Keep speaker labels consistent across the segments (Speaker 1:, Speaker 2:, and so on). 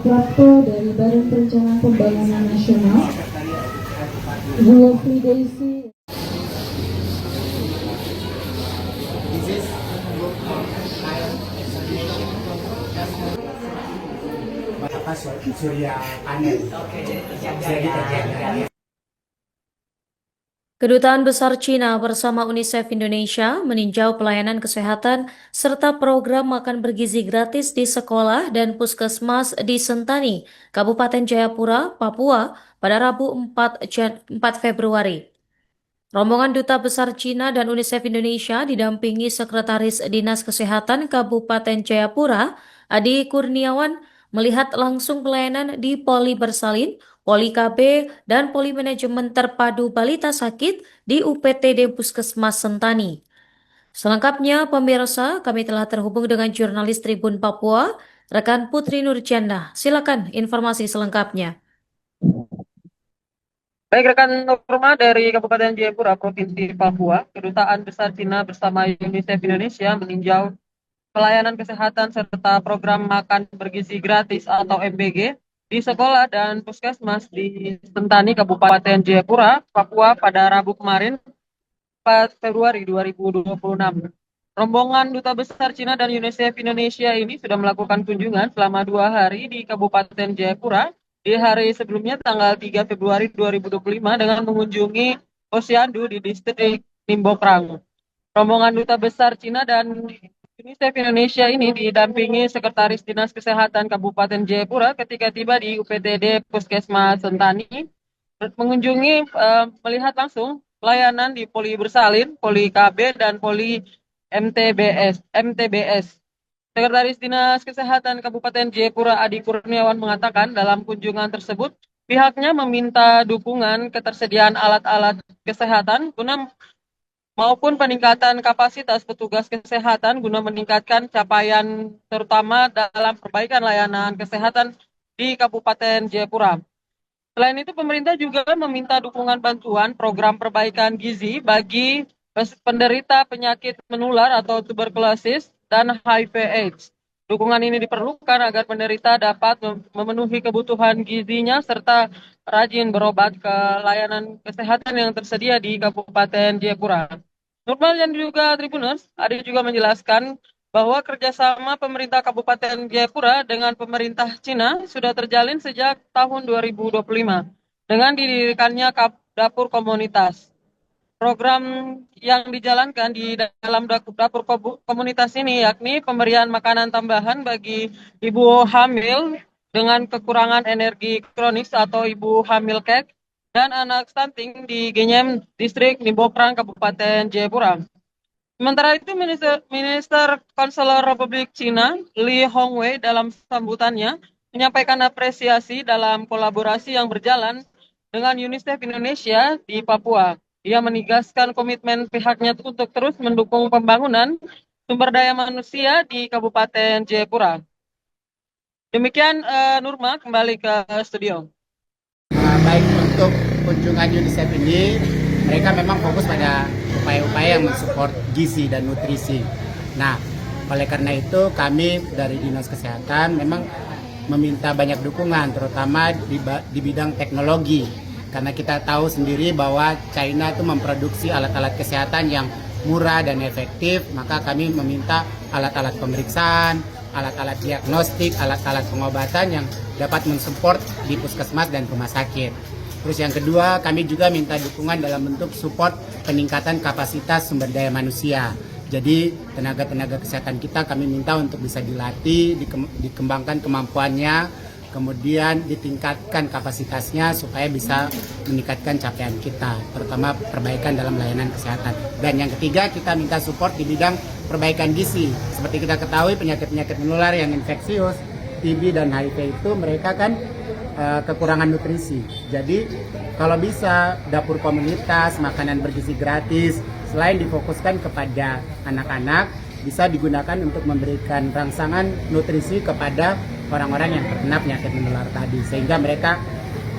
Speaker 1: Prapto dari Badan Perencanaan Pembangunan Nasional, Zulfi Desi.
Speaker 2: Surya panel.
Speaker 3: Kedutaan Besar Cina bersama UNICEF Indonesia meninjau pelayanan kesehatan serta program makan bergizi gratis di sekolah dan puskesmas di Sentani, Kabupaten Jayapura, Papua pada Rabu 4 Februari. Rombongan Duta Besar Cina dan UNICEF Indonesia didampingi Sekretaris Dinas Kesehatan Kabupaten Jayapura, Adi Kurniawan, melihat langsung pelayanan di Poli Bersalin, Poli KB, dan Poli Manajemen Terpadu Balita Sakit di UPTD Puskesmas Sentani. Selengkapnya, pemirsa, kami telah terhubung dengan jurnalis Tribun Papua, rekan Putri Nurjana. Silakan informasi selengkapnya.
Speaker 4: Baik rekan Norma dari Kabupaten Jayapura, Provinsi Papua, Kedutaan Besar Cina bersama UNICEF Indonesia meninjau pelayanan kesehatan serta program makan bergizi gratis atau MBG di sekolah dan puskesmas di Sentani, Kabupaten Jayapura, Papua pada Rabu kemarin, 4 Februari 2026. Rombongan Duta Besar Cina dan UNICEF Indonesia ini sudah melakukan kunjungan selama 2 hari di Kabupaten Jayapura di hari sebelumnya tanggal 3 Februari 2025 dengan mengunjungi Posyandu di distrik Nimbokrang. Rombongan Duta Besar Cina dan UNICEF Indonesia ini didampingi Sekretaris Dinas Kesehatan Kabupaten Jayapura ketika tiba di UPTD Puskesmas Sentani, mengunjungi melihat langsung pelayanan di Poli Bersalin, Poli KB, dan Poli MTBS. Sekretaris Dinas Kesehatan Kabupaten Jayapura Adi Kurniawan mengatakan dalam kunjungan tersebut pihaknya meminta dukungan ketersediaan alat-alat kesehatan guna maupun peningkatan kapasitas petugas kesehatan guna meningkatkan capaian terutama dalam perbaikan layanan kesehatan di Kabupaten Jayapura. Selain itu, pemerintah juga meminta dukungan bantuan program perbaikan gizi bagi penderita penyakit menular atau tuberkulosis dan HIV/AIDS. Dukungan ini diperlukan agar penderita dapat memenuhi kebutuhan gizinya serta rajin berobat ke layanan kesehatan yang tersedia di Kabupaten Jayapura. Nurmal dan juga Tribuners, ada juga menjelaskan bahwa kerjasama pemerintah Kabupaten Jayapura dengan pemerintah Cina sudah terjalin sejak tahun 2025 dengan didirikannya dapur komunitas. Program yang dijalankan di dalam dapur komunitas ini yakni pemberian makanan tambahan bagi ibu hamil dengan kekurangan energi kronis atau ibu hamil kek dan anak stunting di Genyem, Distrik Nimbokrang, Kabupaten Jayapura. Sementara itu, Minister Konselor Republik Cina, Li Hongwei, dalam sambutannya menyampaikan apresiasi dalam kolaborasi yang berjalan dengan UNICEF Indonesia di Papua. Ia menegaskan komitmen pihaknya untuk terus mendukung pembangunan sumber daya manusia di Kabupaten Jayapura. Demikian Nurma, kembali ke studio.
Speaker 2: Baik, untuk kunjungan UNICEF ini, mereka memang fokus pada upaya-upaya yang mensupport gizi dan nutrisi. Nah, oleh karena itu kami dari Dinas Kesehatan memang meminta banyak dukungan, terutama di bidang teknologi. Karena kita tahu sendiri bahwa China itu memproduksi alat-alat kesehatan yang murah dan efektif, maka kami meminta alat-alat pemeriksaan, alat-alat diagnostik, alat-alat pengobatan yang dapat mensupport di puskesmas dan rumah sakit. Terus yang kedua, kami juga minta dukungan dalam bentuk support peningkatan kapasitas sumber daya manusia. Jadi tenaga-tenaga kesehatan kita kami minta untuk bisa dilatih, dikembangkan kemampuannya, kemudian ditingkatkan kapasitasnya supaya bisa meningkatkan capaian kita, terutama perbaikan dalam layanan kesehatan. Dan yang ketiga, kita minta support di bidang perbaikan gizi. Seperti kita ketahui, penyakit-penyakit menular yang infeksius, TB dan HIV itu mereka kan kekurangan nutrisi. Jadi kalau bisa dapur komunitas, makanan bergizi gratis, selain difokuskan kepada anak-anak, bisa digunakan untuk memberikan rangsangan nutrisi kepada orang-orang yang terkena penyakit menular tadi, sehingga mereka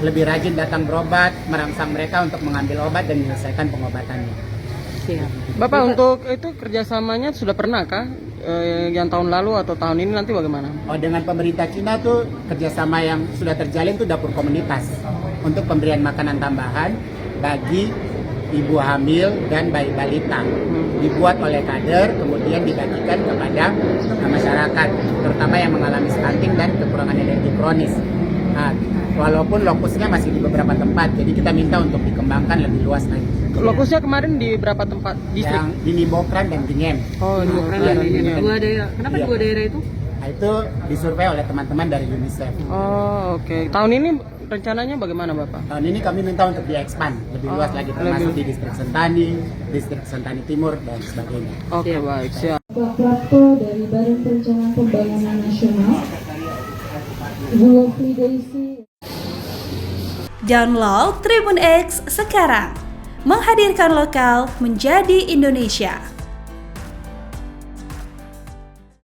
Speaker 2: lebih rajin datang berobat, merangsang mereka untuk mengambil obat dan menyelesaikan pengobatannya.
Speaker 4: Siap. Bapak, untuk itu kerjasamanya sudah pernah kah yang tahun lalu atau tahun ini nanti bagaimana?
Speaker 2: Oh, dengan pemerintah Cina tuh kerjasama yang sudah terjalin tuh dapur komunitas untuk pemberian makanan tambahan bagi ibu hamil dan bayi balita. Dibuat oleh kader, kemudian dibagikan kepada masyarakat, terutama yang mengalami stunting dan kekurangan energi kronis. Nah, walaupun lokusnya masih di beberapa tempat, jadi kita minta untuk dikembangkan lebih luas lagi.
Speaker 4: Lokusnya kemarin di berapa tempat distrik?
Speaker 2: Yang di Nibokran dan Dingem.
Speaker 4: Oh, di Bokran dan Dingem. Dua daerah. Kenapa
Speaker 2: Iya.
Speaker 4: dua daerah itu?
Speaker 2: Nah, itu disurvei oleh teman-teman dari UNICEF.
Speaker 4: Oh, oke. Tahun ini rencananya bagaimana, Bapak?
Speaker 2: Tahun ini kami minta untuk di-expand lebih luas lagi, termasuk di distrik Sentani Timur dan sebagainya.
Speaker 4: Oke, baik. Siap.
Speaker 1: Pak Prapto dari Badan Perencanaan Pembangunan Nasional, Zulfi Daisy.
Speaker 5: Download Tribun X sekarang, menghadirkan lokal menjadi Indonesia.